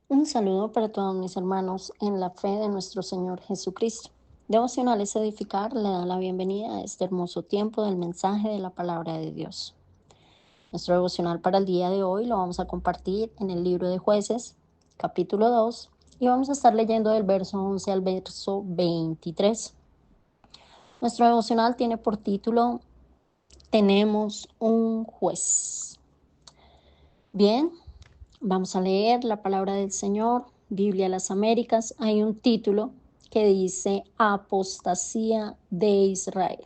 Un saludo para todos mis hermanos en la fe de nuestro Señor Jesucristo. Devocionales Edificar le da la bienvenida a este hermoso tiempo del mensaje de la palabra de Dios. Nuestro devocional para el día de hoy lo vamos a compartir en el libro de Jueces, capítulo 2, y vamos a estar leyendo del verso 11 al verso 23. Nuestro devocional tiene por título Tenemos un juez. Bien, vamos a leer la palabra del Señor, Biblia de las Américas. Hay un título que dice Apostasía de Israel.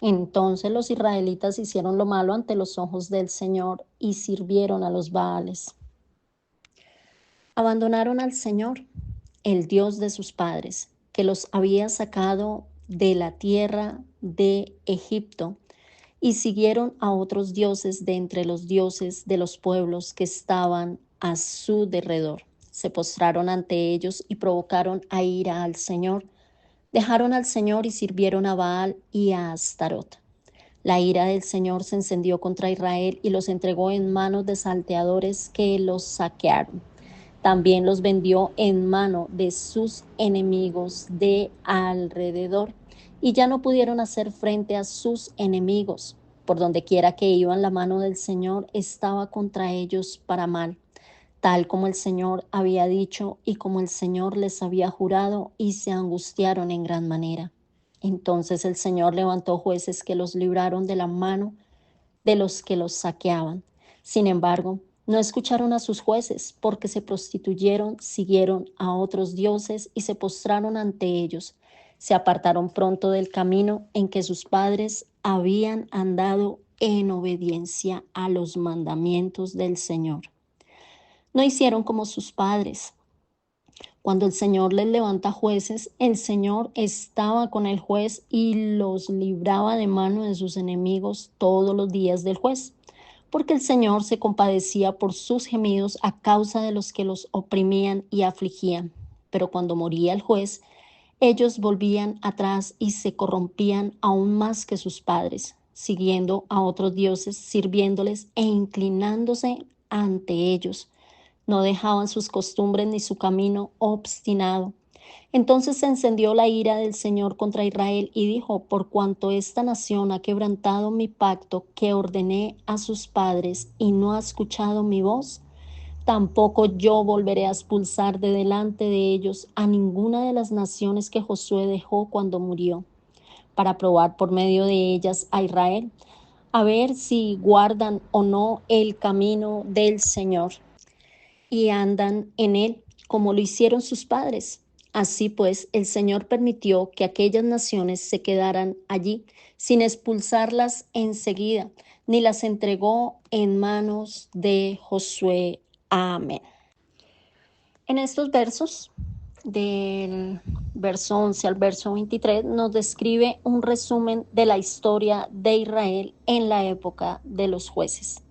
Entonces los israelitas hicieron lo malo ante los ojos del Señor y sirvieron a los Baales. Abandonaron al Señor, el Dios de sus padres, que los había sacado de la tierra de Egipto, y siguieron a otros dioses de entre los dioses de los pueblos que estaban a su derredor. Se postraron ante ellos y provocaron a ira al Señor. Dejaron al Señor y sirvieron a Baal y a Astarot. La ira del Señor se encendió contra Israel y los entregó en manos de salteadores que los saquearon. También los vendió en mano de sus enemigos de alrededor, y ya no pudieron hacer frente a sus enemigos. Por donde quiera que iban, la mano del Señor estaba contra ellos para mal, tal como el Señor había dicho y como el Señor les había jurado, y se angustiaron en gran manera. Entonces el Señor levantó jueces que los libraron de la mano de los que los saqueaban. Sin embargo, no escucharon a sus jueces, porque se prostituyeron, siguieron a otros dioses y se postraron ante ellos. Se apartaron pronto del camino en que sus padres habían andado en obediencia a los mandamientos del Señor. No hicieron como sus padres. Cuando el Señor les levanta jueces, el Señor estaba con el juez y los libraba de mano de sus enemigos todos los días del juez, porque el Señor se compadecía por sus gemidos a causa de los que los oprimían y afligían. Pero cuando moría el juez, ellos volvían atrás y se corrompían aún más que sus padres, siguiendo a otros dioses, sirviéndoles e inclinándose ante ellos. No dejaban sus costumbres ni su camino obstinado. Entonces se encendió la ira del Señor contra Israel y dijo: por cuanto esta nación ha quebrantado mi pacto que ordené a sus padres y no ha escuchado mi voz, tampoco yo volveré a expulsar de delante de ellos a ninguna de las naciones que Josué dejó cuando murió, para probar por medio de ellas a Israel, a ver si guardan o no el camino del Señor y andan en él, como lo hicieron sus padres. Así pues, el Señor permitió que aquellas naciones se quedaran allí, sin expulsarlas enseguida, ni las entregó en manos de Josué. Amén. En estos versos, del verso 11 al verso 23, nos describe un resumen de la historia de Israel en la época de los jueces.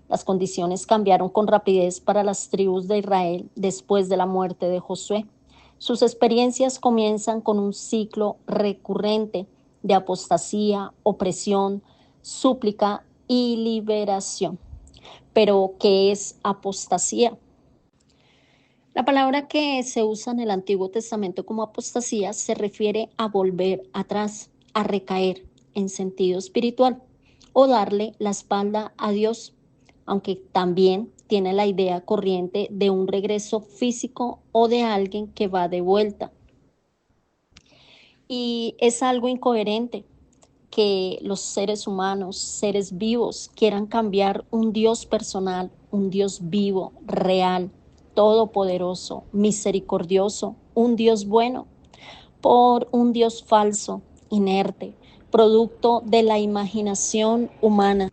Las condiciones cambiaron con rapidez para las tribus de Israel después de la muerte de Josué. Sus experiencias comienzan con un ciclo recurrente de apostasía, opresión, súplica y liberación. Pero, ¿qué es apostasía? La palabra que se usa en el Antiguo Testamento como apostasía se refiere a volver atrás, a recaer en sentido espiritual o darle la espalda a Dios, aunque también tiene la idea corriente de un regreso físico o de alguien que va de vuelta. Y es algo incoherente que los seres humanos, seres vivos, quieran cambiar un Dios personal, un Dios vivo, real, todopoderoso, misericordioso, un Dios bueno, por un Dios falso, inerte, producto de la imaginación humana.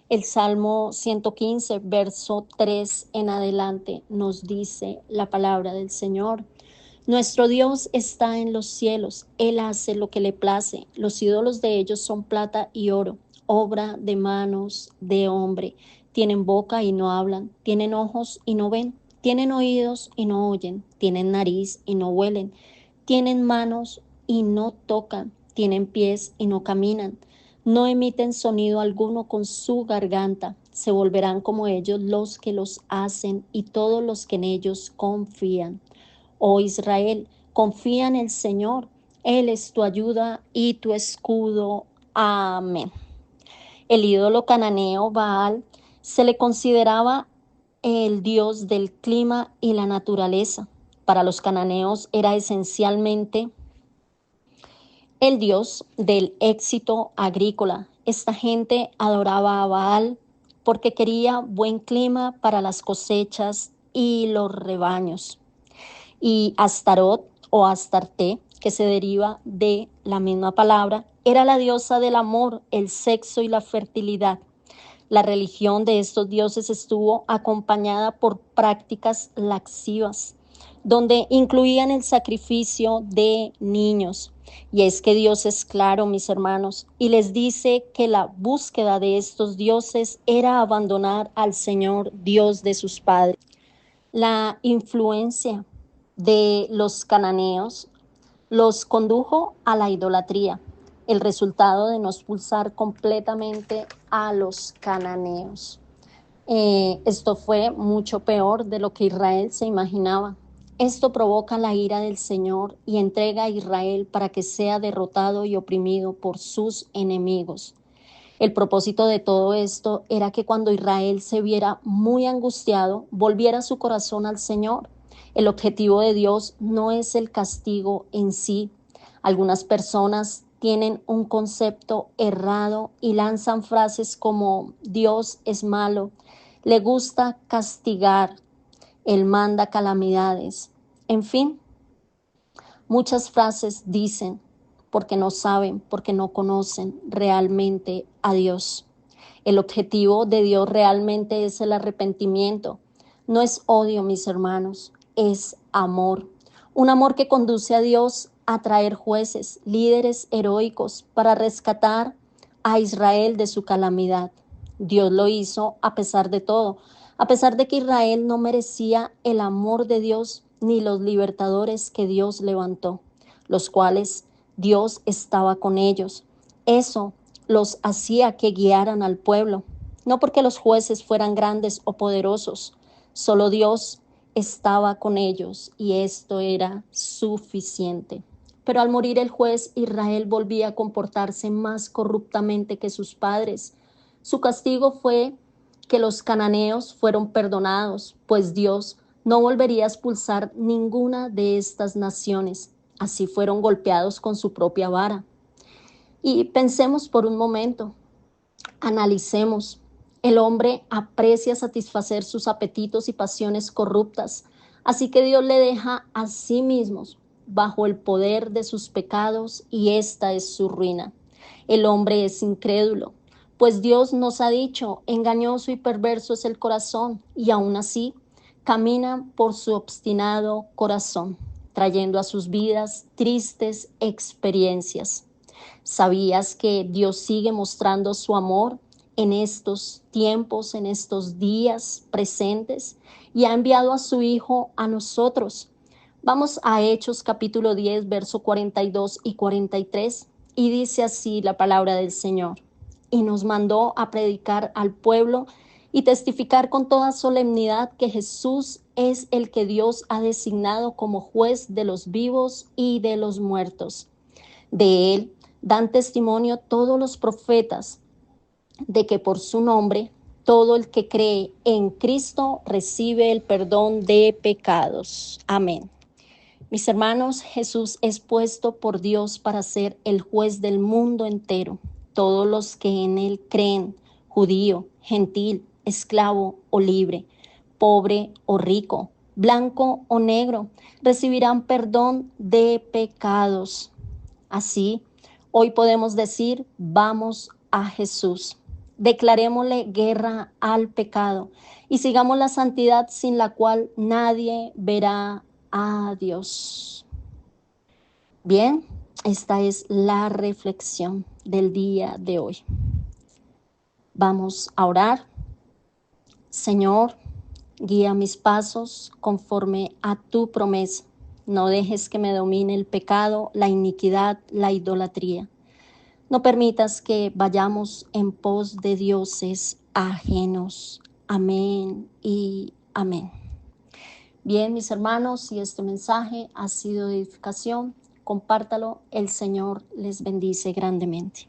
El Salmo 115, verso 3 en adelante, nos dice la palabra del Señor: nuestro Dios está en los cielos, Él hace lo que le place. Los ídolos de ellos son plata y oro, obra de manos de hombre. Tienen boca y no hablan, tienen ojos y no ven, tienen oídos y no oyen, tienen nariz y no huelen, tienen manos y no tocan, tienen pies y no caminan, no emiten sonido alguno con su garganta, se volverán como ellos los que los hacen y todos los que en ellos confían. Oh Israel, confía en el Señor, Él es tu ayuda y tu escudo. Amén. El ídolo cananeo Baal se le consideraba el dios del clima y la naturaleza. Para los cananeos era esencialmente el dios del éxito agrícola. Esta gente adoraba a Baal porque quería buen clima para las cosechas y los rebaños. Y Astarot o Astarte, que se deriva de la misma palabra, era la diosa del amor, el sexo y la fertilidad. La religión de estos dioses estuvo acompañada por prácticas laxivas, donde incluían el sacrificio de niños. Y es que Dios es claro, mis hermanos, y les dice que la búsqueda de estos dioses era abandonar al Señor, Dios de sus padres. La influencia de los cananeos los condujo a la idolatría, el resultado de no expulsar completamente a los cananeos. Esto fue mucho peor de lo que Israel se imaginaba. Esto provoca la ira del Señor y entrega a Israel para que sea derrotado y oprimido por sus enemigos. El propósito de todo esto era que cuando Israel se viera muy angustiado, volviera su corazón al Señor. El objetivo de Dios no es el castigo en sí. Algunas personas tienen un concepto errado y lanzan frases como Dios es malo, le gusta castigar, Él manda calamidades. En fin, muchas frases dicen porque no saben, porque no conocen realmente a Dios. El objetivo de Dios realmente es el arrepentimiento. No es odio, mis hermanos, es amor. Un amor que conduce a Dios a traer jueces, líderes heroicos para rescatar a Israel de su calamidad. Dios lo hizo a pesar de todo, a pesar de que Israel no merecía el amor de Dios ni los libertadores que Dios levantó, los cuales Dios estaba con ellos. Eso los hacía que guiaran al pueblo, no porque los jueces fueran grandes o poderosos, solo Dios estaba con ellos y esto era suficiente. Pero al morir el juez, Israel volvía a comportarse más corruptamente que sus padres. Su castigo fue que los cananeos fueron perdonados, pues Dios no volvería a expulsar ninguna de estas naciones. Así fueron golpeados con su propia vara. Y pensemos por un momento, analicemos. El hombre aprecia satisfacer sus apetitos y pasiones corruptas, así que Dios le deja a sí mismos bajo el poder de sus pecados y esta es su ruina. El hombre es incrédulo, pues Dios nos ha dicho, engañoso y perverso es el corazón, y aún así camina por su obstinado corazón, trayendo a sus vidas tristes experiencias. ¿Sabías que Dios sigue mostrando su amor en estos tiempos, en estos días presentes? Y ha enviado a su Hijo a nosotros. Vamos a Hechos capítulo 10, verso 42 y 43, y dice así la palabra del Señor. Y nos mandó a predicar al pueblo y testificar con toda solemnidad que Jesús es el que Dios ha designado como juez de los vivos y de los muertos. De él dan testimonio todos los profetas de que por su nombre todo el que cree en Cristo recibe el perdón de pecados. Amén. Mis hermanos, Jesús es puesto por Dios para ser el juez del mundo entero. Todos los que en él creen, judío, gentil, esclavo o libre, pobre o rico, blanco o negro, recibirán perdón de pecados. Así, hoy podemos decir, vamos a Jesús. Declarémosle guerra al pecado y sigamos la santidad sin la cual nadie verá a Dios. Bien, esta es la reflexión del día de hoy. Vamos a orar. Señor, guía mis pasos conforme a tu promesa. No dejes que me domine el pecado, la iniquidad, la idolatría. No permitas que vayamos en pos de dioses ajenos. Amén y amén. Bien, mis hermanos, si este mensaje ha sido de edificación, compártalo. El Señor les bendice grandemente.